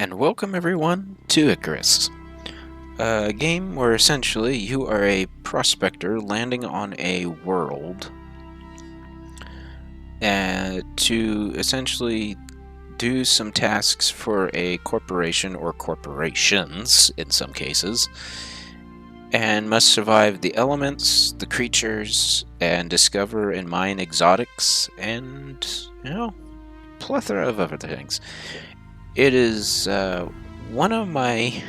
and welcome everyone to Icarus, a game where essentially you are a prospector landing on a world to essentially do some tasks for a corporation or corporations in some cases, and must survive the elements, the creatures, and discover and mine exotics, and, plethora of other things. It is one of my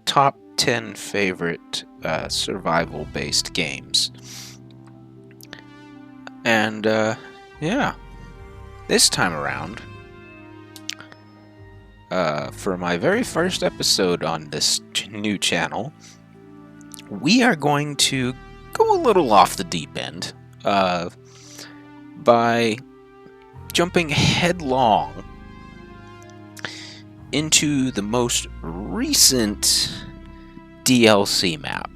top 10 favorite survival-based games. And, yeah. This time around, for my very first episode on this new channel, we are going to go a little off the deep end by jumping headlong into the most recent DLC map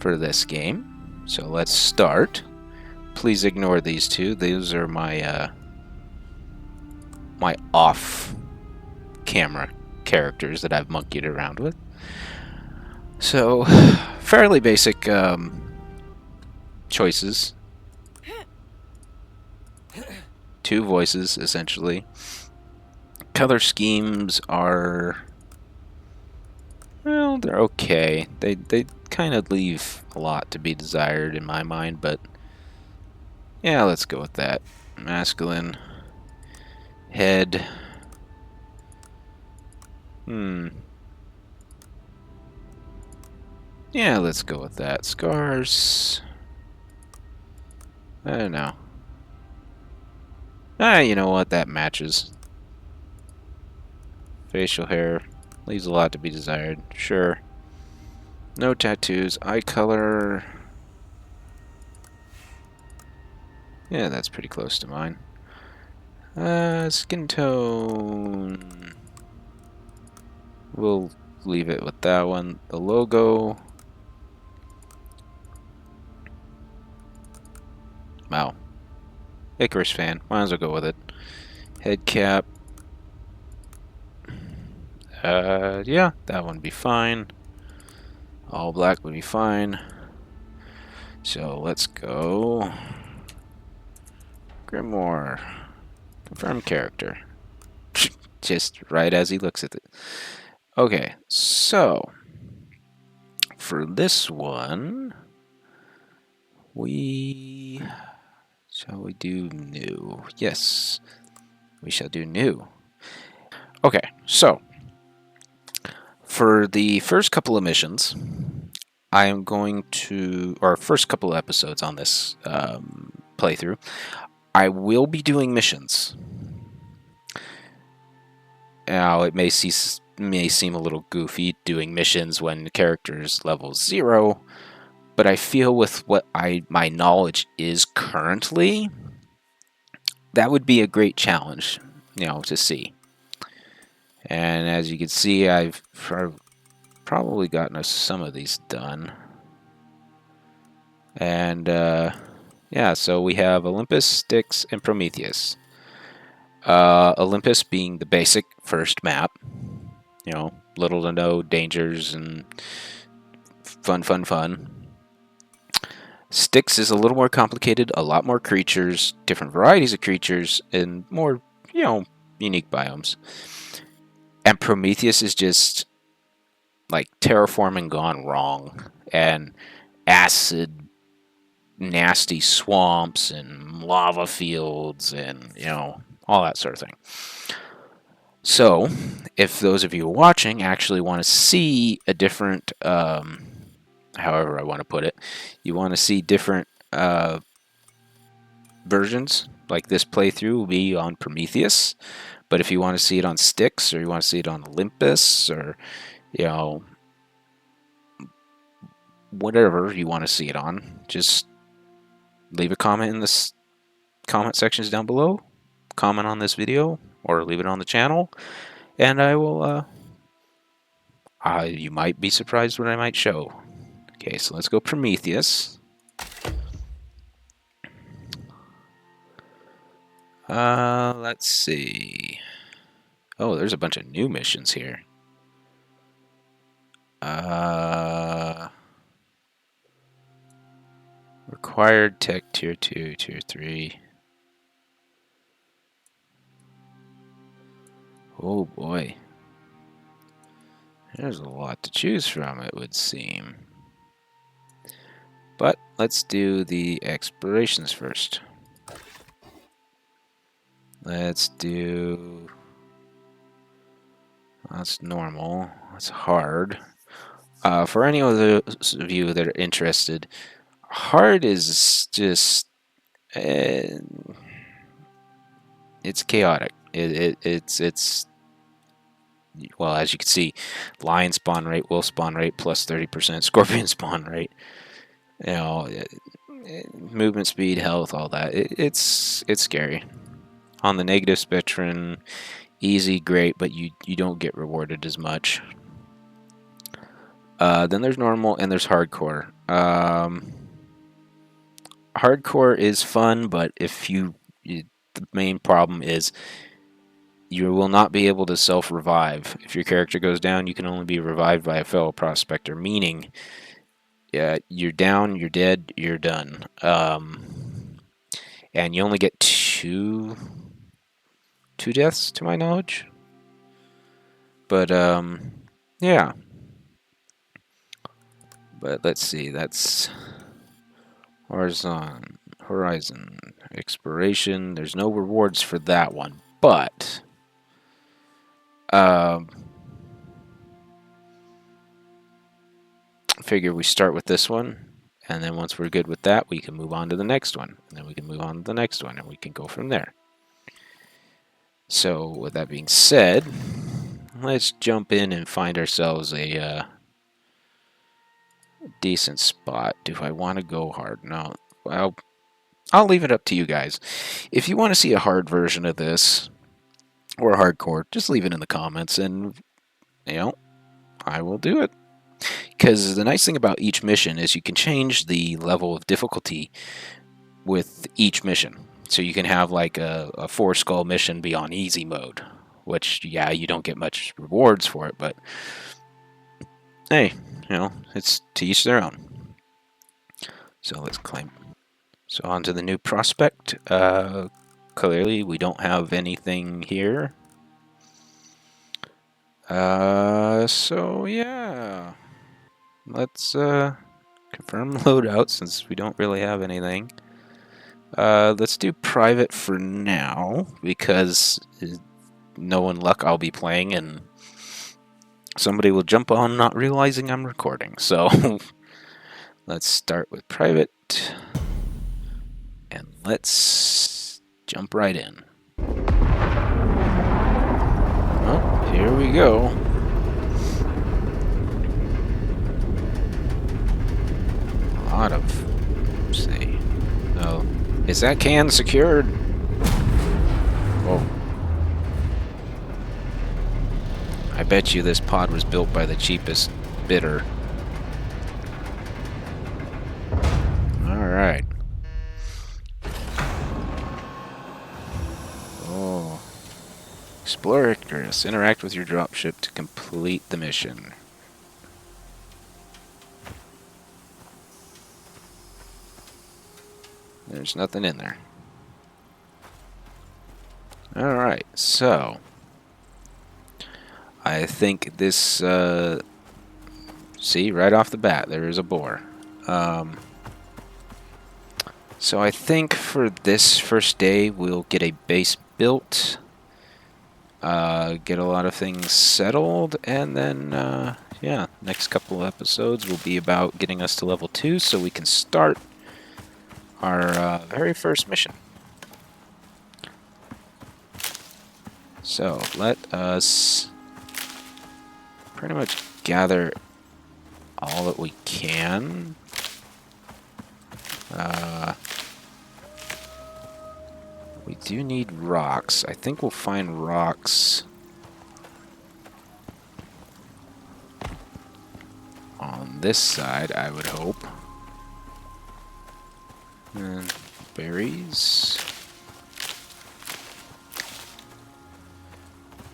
for this game. So let's start. Please ignore these two. These are my my off-camera characters that I've monkeyed around with. So, fairly basic choices. Two voices, essentially. Color schemes are, well, they're okay. They kind of leave a lot to be desired in my mind, but yeah, let's go with that. Masculine. Head. Yeah, let's go with that. Scars. I don't know. You know what? That matches. Facial hair. Leaves a lot to be desired. Sure. No tattoos. Eye color. Yeah, that's pretty close to mine. Skin tone. We'll leave it with that one. The logo. Wow. Icarus fan. Might as well go with it. Head cap. Yeah, that one would be fine. All black would be fine. So let's go. Grimoire. Confirm character. Just right as he looks at it. Okay, so for this one, shall we do new? Yes, we shall do new. Okay, so for the first couple of missions, I am going to, or first couple of episodes on this playthrough, I will be doing missions. Now, it may seem a little goofy doing missions when the character's level 0, but I feel with what my knowledge is currently, that would be a great challenge, to see. And as you can see, I've probably gotten some of these done. And, yeah, so we have Olympus, Styx, and Prometheus. Olympus being the basic first map. Little to no dangers and fun. Styx is a little more complicated, a lot more creatures, different varieties of creatures, and more, unique biomes. And Prometheus is just like terraforming gone wrong, and acid, nasty swamps, and lava fields, and, all that sort of thing. So, if those of you watching actually want to see a different, however I want to put it, you want to see different versions, like this playthrough will be on Prometheus, but if you want to see it on Styx, or you want to see it on Olympus, or, whatever you want to see it on, just leave a comment in the comment sections down below, comment on this video, or leave it on the channel, and I will, you might be surprised what I might show. Okay, so let's go Prometheus. Let's see. Oh, there's a bunch of new missions here. Required tech tier 2, tier 3. Oh boy. There's a lot to choose from, it would seem. But let's do the explorations first. Let's do... That's normal. That's hard. For any of those of you that are interested, hard is just... it's chaotic. It's well, as you can see, lion spawn rate, wolf spawn rate plus 30%, scorpion spawn rate. You know, movement speed, health, all that. It's scary. On the negative spectrum, easy, great, but you don't get rewarded as much. Then there's normal and there's hardcore. Hardcore is fun, but the main problem is you will not be able to self-revive. If your character goes down, you can only be revived by a fellow prospector, meaning you're down, you're dead, you're done. And you only get two deaths, to my knowledge. But, yeah. But let's see, that's Horizon Exploration. There's no rewards for that one, but... figure we start with this one, and then once we're good with that, we can move on to the next one, and then we can move on to the next one, and we can go from there. So, with that being said, let's jump in and find ourselves a decent spot. Do I want to go hard? No. Well, I'll leave it up to you guys. If you want to see a hard version of this, or hardcore, just leave it in the comments, and, you know, I will do it. Because the nice thing about each mission is you can change the level of difficulty with each mission. So you can have like a 4-skull mission be on easy mode, which, yeah, you don't get much rewards for it, but hey, you know, it's to each their own. So let's claim. So on to the new prospect. Clearly we don't have anything here. So yeah. Let's confirm loadout since we don't really have anything. Let's do private for now because knowing luck I'll be playing and somebody will jump on not realizing I'm recording. So let's start with private and let's jump right in. Oh, here we go. A lot of, say, no. Is that can secured? Whoa. I bet you this pod was built by the cheapest bidder. Alright. Oh. Explore Icarus. Interact with your dropship to complete the mission. There's nothing in there. Alright, so I think this, see, right off the bat, there is a boar. So I think for this first day, we'll get a base built, get a lot of things settled, and then, yeah, next couple of episodes will be about getting us to level 2 so we can start our very first mission. So let us pretty much gather all that we can. We do need rocks. I think we'll find rocks on this side, I would hope. And berries.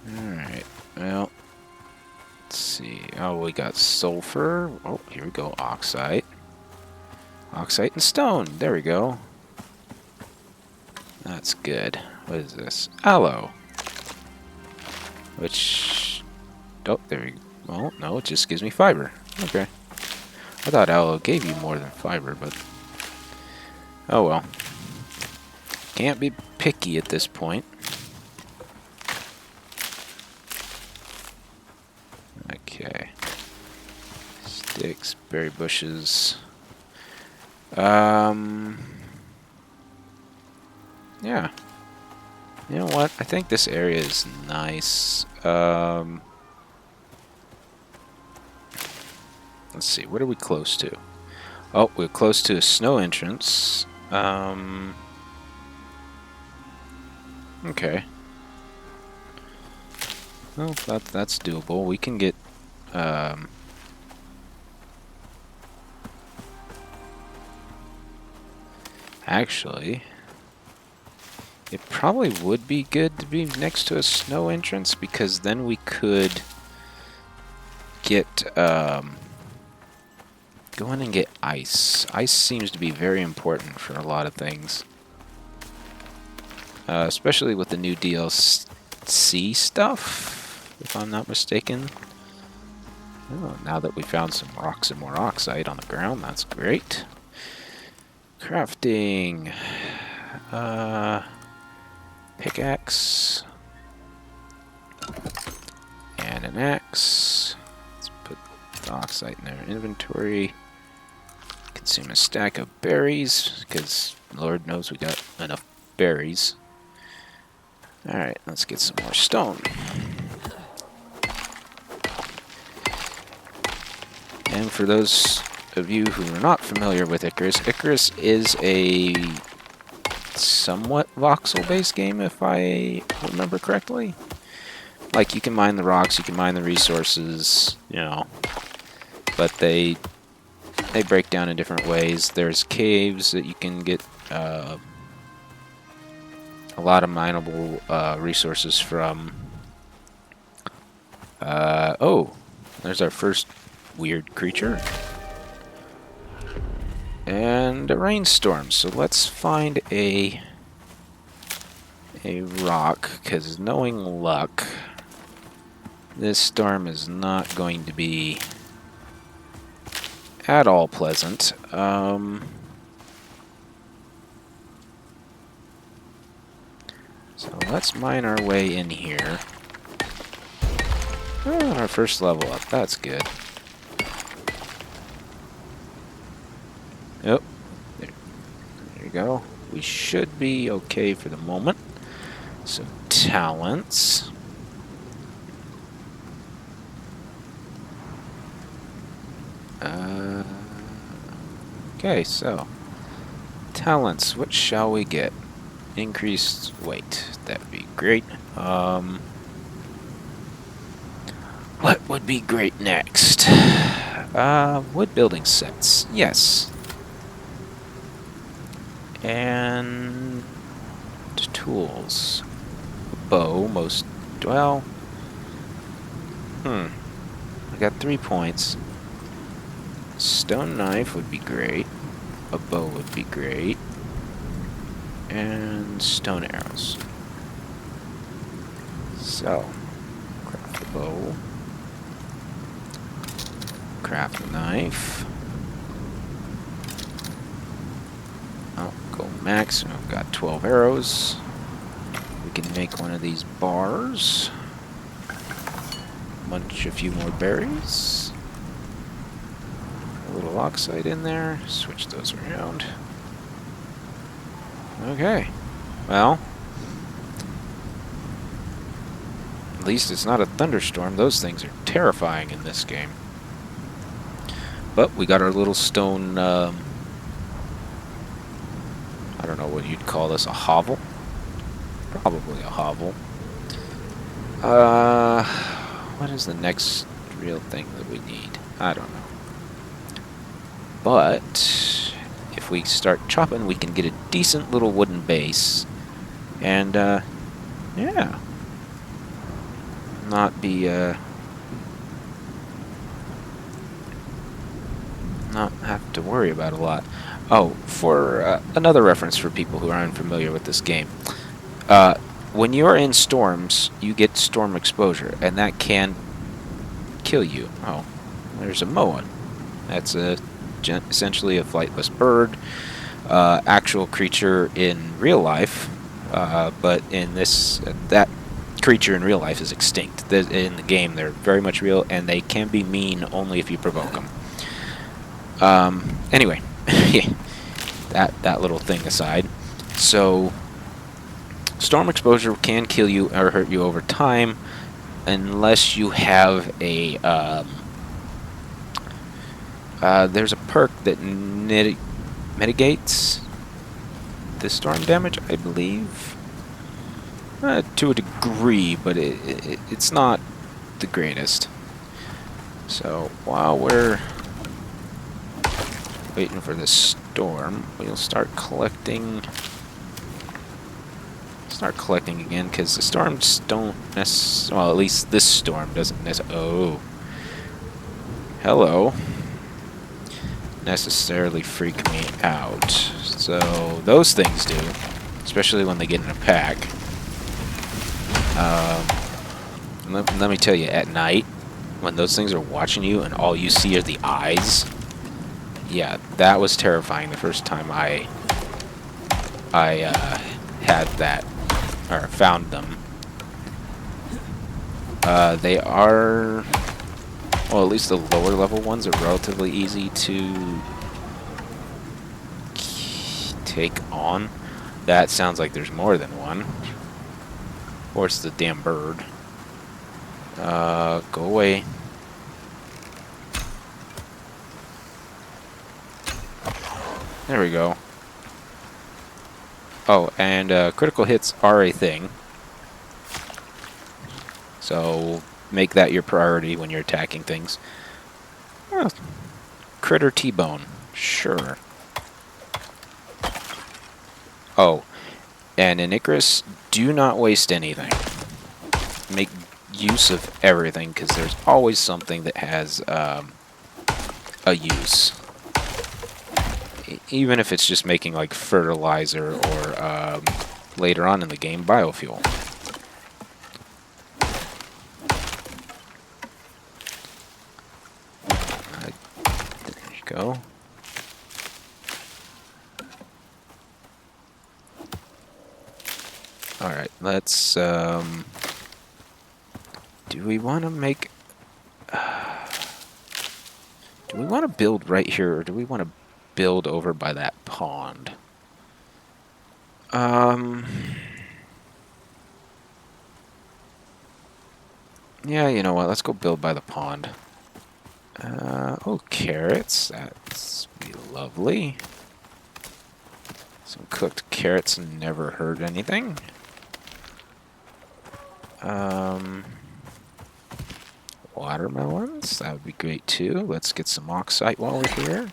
Alright, well, let's see. Oh, we got sulfur. Oh, here we go, oxide. Oxide and stone. There we go. That's good. What is this? Aloe. Which... Oh, there we go. Well, no, it just gives me fiber. Okay. I thought aloe gave you more than fiber, but... Oh well. Can't be picky at this point. Okay. Sticks, berry bushes. Yeah. You know what? I think this area is nice. Let's see. What are we close to? Oh, we're close to a snow entrance. Okay. Well, that's doable. We can get actually, it probably would be good to be next to a snow entrance because then we could get go in and get ice. Ice seems to be very important for a lot of things. Especially with the new DLC stuff, if I'm not mistaken. Oh, now that we found some rocks and more oxide on the ground, that's great. Crafting. Pickaxe. And an axe. Let's put the oxide in our inventory. Consume a stack of berries, because Lord knows we got enough berries. Alright, let's get some more stone. And for those of you who are not familiar with Icarus, Icarus is a somewhat voxel-based game, if I remember correctly. Like, you can mine the rocks, you can mine the resources, you know, but they break down in different ways. There's caves that you can get a lot of mineable resources from. Oh, there's our first weird creature. And a rainstorm. So let's find a rock, because knowing luck, this storm is not going to be at all pleasant. So let's mine our way in here. Oh, our first level up. That's good. Oh, there you go. We should be okay for the moment. So, talents. Okay, so talents. What shall we get? Increased weight. That would be great. What would be great next? Wood building sets. Yes. And tools. Bow, most... Well... I got 3 points. Stone knife would be great. A bow would be great. And stone arrows. So, craft a bow. Craft a knife. Oh, go max. We've got 12 arrows. We can make one of these bars. Munch a few more berries. A little oxide in there. Switch those around. Okay. Well, at least it's not a thunderstorm. Those things are terrifying in this game. But we got our little stone, I don't know what you'd call this, a hovel? Probably a hovel. What is the next real thing that we need? I don't know. But if we start chopping, we can get a decent little wooden base. And, yeah. not be not have to worry about a lot. Oh, for another reference for people who are unfamiliar with this game, uh, when you're in storms, you get storm exposure, and that can kill you. Oh, there's a moa. That's essentially a flightless bird, actual creature in real life, but in this, that creature in real life is extinct. In the game, they're very much real, and they can be mean only if you provoke them. Anyway, that little thing aside, so storm exposure can kill you or hurt you over time, unless you have a there's a perk that mitigates the storm damage, I believe, to a degree, but it's not the greatest. So while we're waiting for the storm, we'll start collecting again, because the storms don't necessarily, well, at least this storm doesn't necessarily, necessarily freak me out. So those things do, especially when they get in a pack. Let me tell you, at night, when those things are watching you and all you see are the eyes, yeah, that was terrifying the first time I had that, or found them. They are, well, at least the lower level ones are relatively easy to take on. That sounds like there's more than one. Or it's the damn bird. Go away. There we go. Oh, and critical hits are a thing. So make that your priority when you're attacking things. Oh, critter T-bone. Sure. Oh, and in Icarus, do not waste anything. Make use of everything, because there's always something that has a use. Even if it's just making like fertilizer or later on in the game, biofuel. There you go. Alright, let's, do we want to make, do we want to build right here, or do we want to build over by that pond? Yeah, you know what, let's go build by the pond. Oh, carrots, that's be lovely. Some cooked carrots never hurt anything. Watermelons, that would be great too. Let's get some oxite while we're here.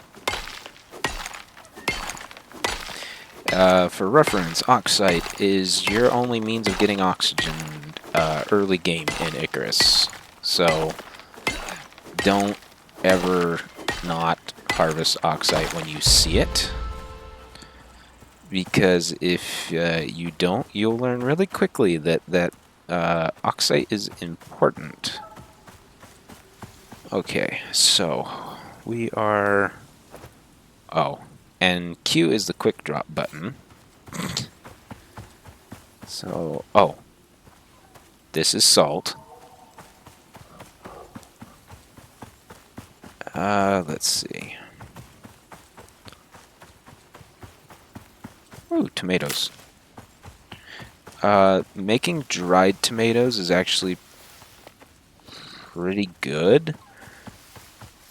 For reference, oxite is your only means of getting oxygen early game in Icarus. So don't ever not harvest oxite when you see it. Because if you don't, you'll learn really quickly that oxite is important. Okay, so we are... Oh, and Q is the quick drop button. So, oh, this is salt. Let's see. Ooh, tomatoes. Making dried tomatoes is actually pretty good.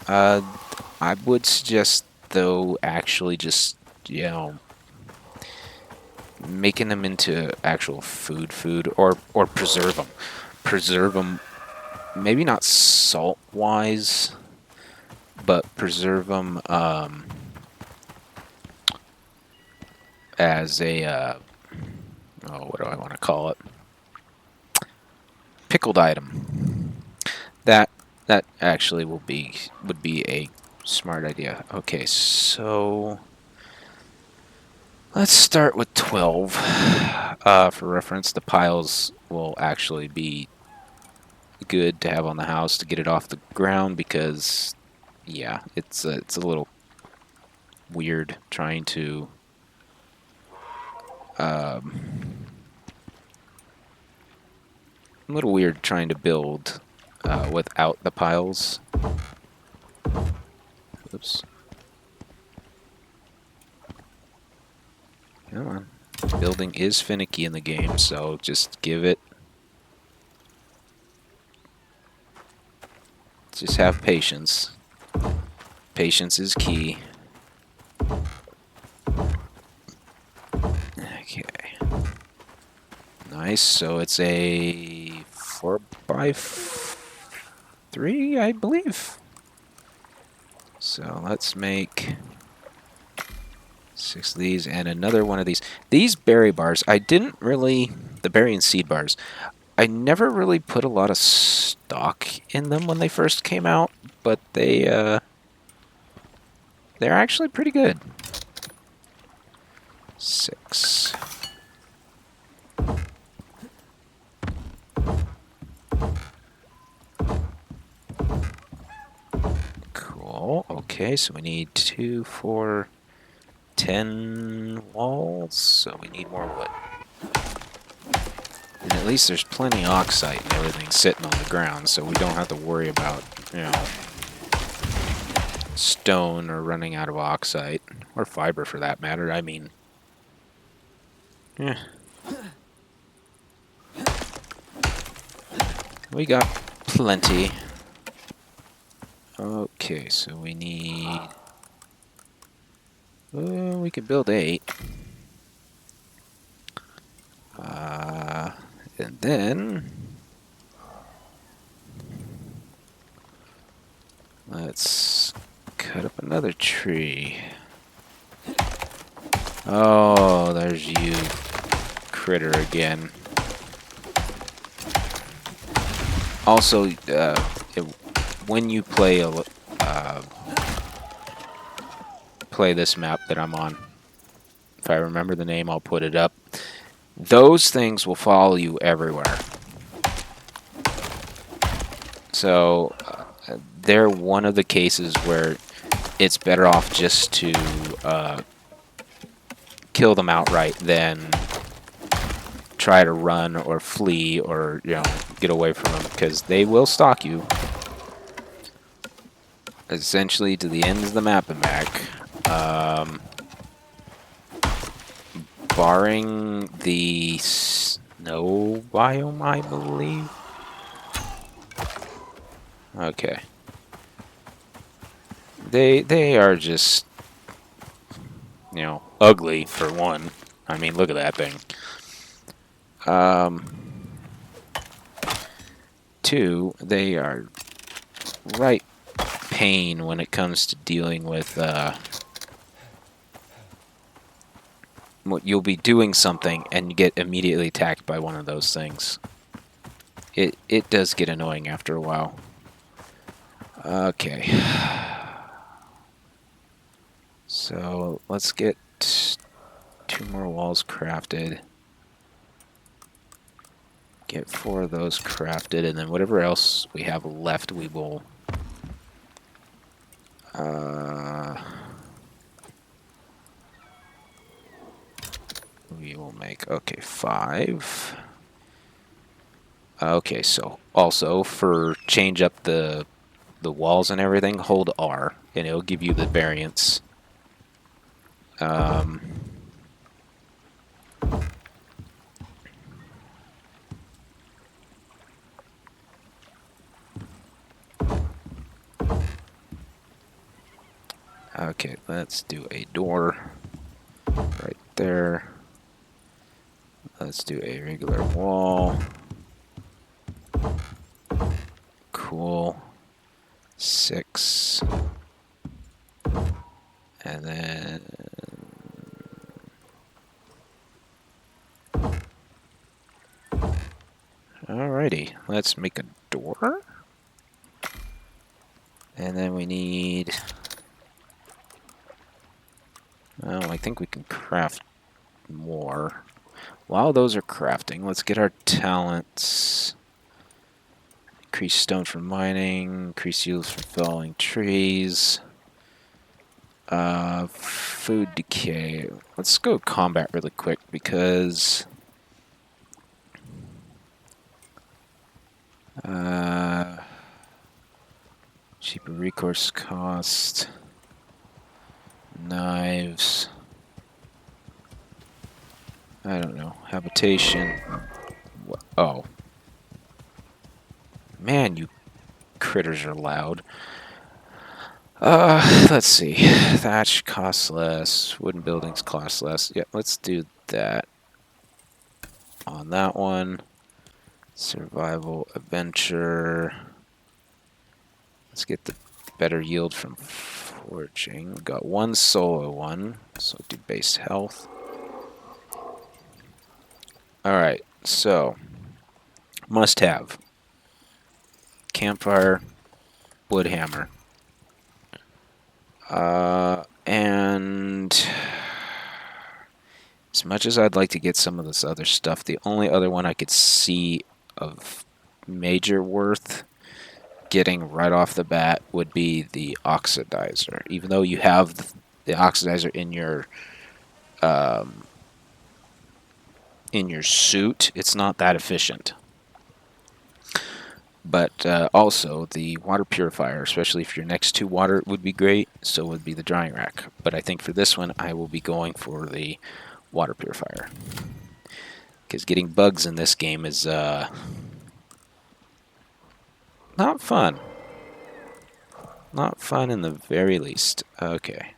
I would suggest, though, actually just, you know, making them into actual food, or preserve them. Preserve them, maybe not salt-wise, but preserve them, as a, oh, what do I want to call it? Pickled item. That that actually would be a smart idea. Okay, so let's start with 12. For reference, the piles will actually be good to have on the house to get it off the ground because, yeah, it's a little weird trying to um, a little weird trying to build without the piles. Oops. Come on. Building is finicky in the game, so just just have patience. Patience is key. Okay. Nice. So it's a 4x3, I believe. So let's make 6 of these and another one of these. These berry bars, the berry and seed bars, I never really put a lot of stock in them when they first came out, but they're actually pretty good. 6. Cool. Okay, so we need 2, 4, 10 walls, so we need more wood. And at least there's plenty of oxide and everything sitting on the ground, so we don't have to worry about, stone or running out of oxide, or fiber for that matter. I mean, yeah. We got plenty. Okay, so we need... we could build 8. And then... let's cut up another tree. Oh, there's you, critter, again. Also, when you play play this map that I'm on, if I remember the name, I'll put it up. Those things will follow you everywhere. So they're one of the cases where it's better off just to kill them outright than try to run or flee or get away from them, because they will stalk you essentially to the ends of the map and back. Barring the snow biome, I believe. Okay. They are just, ugly for one. I mean, look at that thing. 2, they are right pain when it comes to dealing with you'll be doing something and you get immediately attacked by one of those things. It does get annoying after a while. Okay. So let's get 2 more walls crafted. Get 4 of those crafted, and then whatever else we have left, we will make. Okay, 5. Okay, so also for change up the walls and everything, hold R, and it'll give you the variance. Okay, let's do a door right there. Let's do a regular wall. Cool. 6. And then... alrighty, let's make a door. And then we need... Well, I think we can craft more. While those are crafting, let's get our talents. Increase stone for mining, increase yields for felling trees. Food decay. Let's go combat really quick because... cheaper recourse cost. Knives. I don't know. Habitation. Oh. Man, you critters are loud. Let's see. Thatch costs less. Wooden buildings cost less. Yeah, let's do that. On that one. Survival, adventure. Let's get the better yield from foraging. We got one solo one, so do base health. Alright, so must have campfire, wood hammer. And as much as I'd like to get some of this other stuff, the only other one I could see of major worth getting right off the bat would be the oxidizer. Even though you have the oxidizer in your suit, it's not that efficient. But also the water purifier, especially if you're next to water, would be great. So would be the drying rack. But I think for this one, I will be going for the water purifier, because getting bugs in this game is not fun. Not fun in the very least. Okay.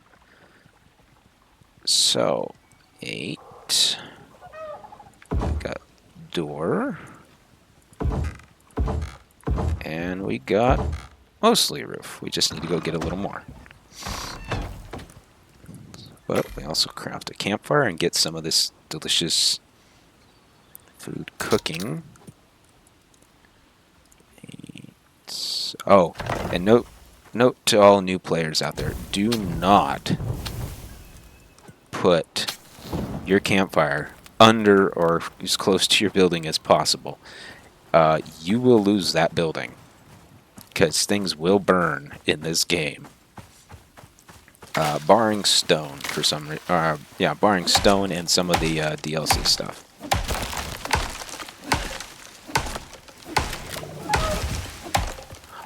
So, 8. Got door. And we got mostly a roof. We just need to go get a little more. But we also craft a campfire and get some of this delicious food cooking. Oh, and note to all new players out there, do not put your campfire under or as close to your building as possible. You will lose that building, because things will burn in this game. Barring stone for some reason. Yeah, barring stone and some of the DLC stuff.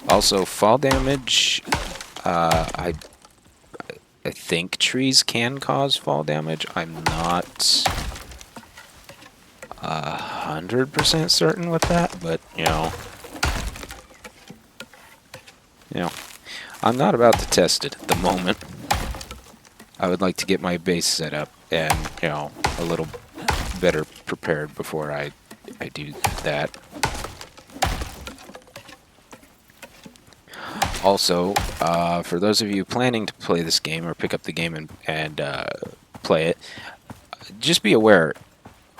Also, fall damage. I think trees can cause fall damage. I'm not 100% certain with that, but you know, I'm not about to test it at the moment. I would like to get my base set up and a little better prepared before I do that. Also, for those of you planning to play this game or pick up the game and play it, just be aware,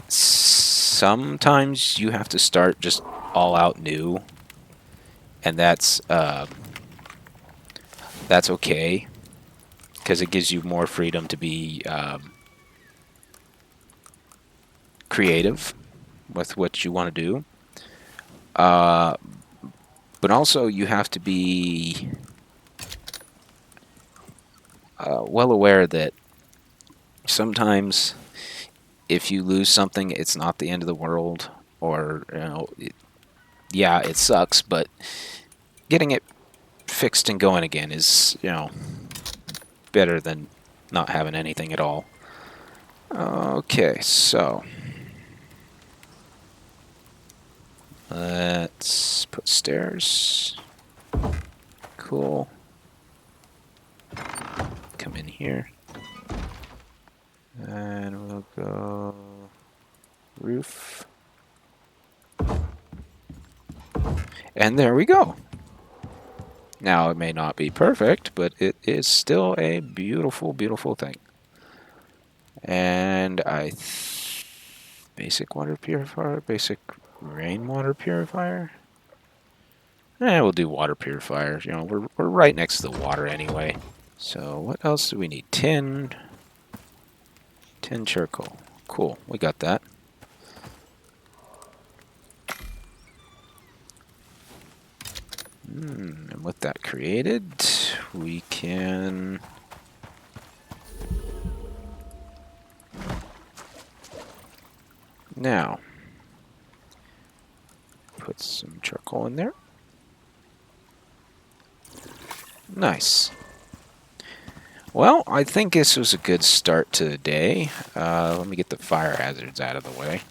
sometimes you have to start just all out new, and that's okay, because it gives you more freedom to be creative with what you want to do. But also, you have to be well aware that sometimes if you lose something, it's not the end of the world. Or, yeah, it sucks, but getting it fixed and going again is, better than not having anything at all. Okay, so let's put stairs. Cool. Come in here. And we'll go roof. And there we go. Now, it may not be perfect, but it is still a beautiful, beautiful thing. And basic water purifier, basic rainwater purifier. We'll do water purifiers. You know, we're right next to the water anyway. So what else do we need? Tin. Tin charcoal. Cool, we got that. And with that created, we can... Now, put some charcoal in there. Nice. Well, I think this was a good start to the day. Let me get the fire hazards out of the way.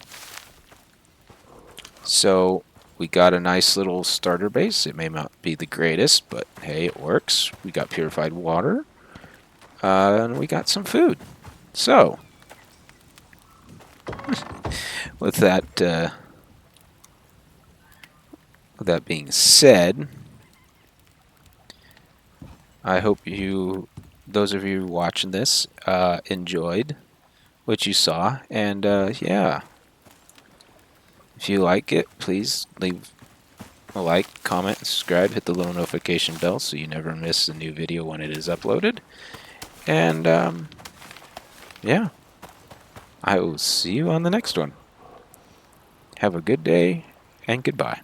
So, we got a nice little starter base. It may not be the greatest, but hey, it works. We got purified water. And we got some food. So, with that being said, I hope those of you watching this, enjoyed what you saw. And yeah, if you like it, please leave a like, comment, and subscribe. Hit the little notification bell so you never miss a new video when it is uploaded. And yeah, I will see you on the next one. Have a good day, and goodbye.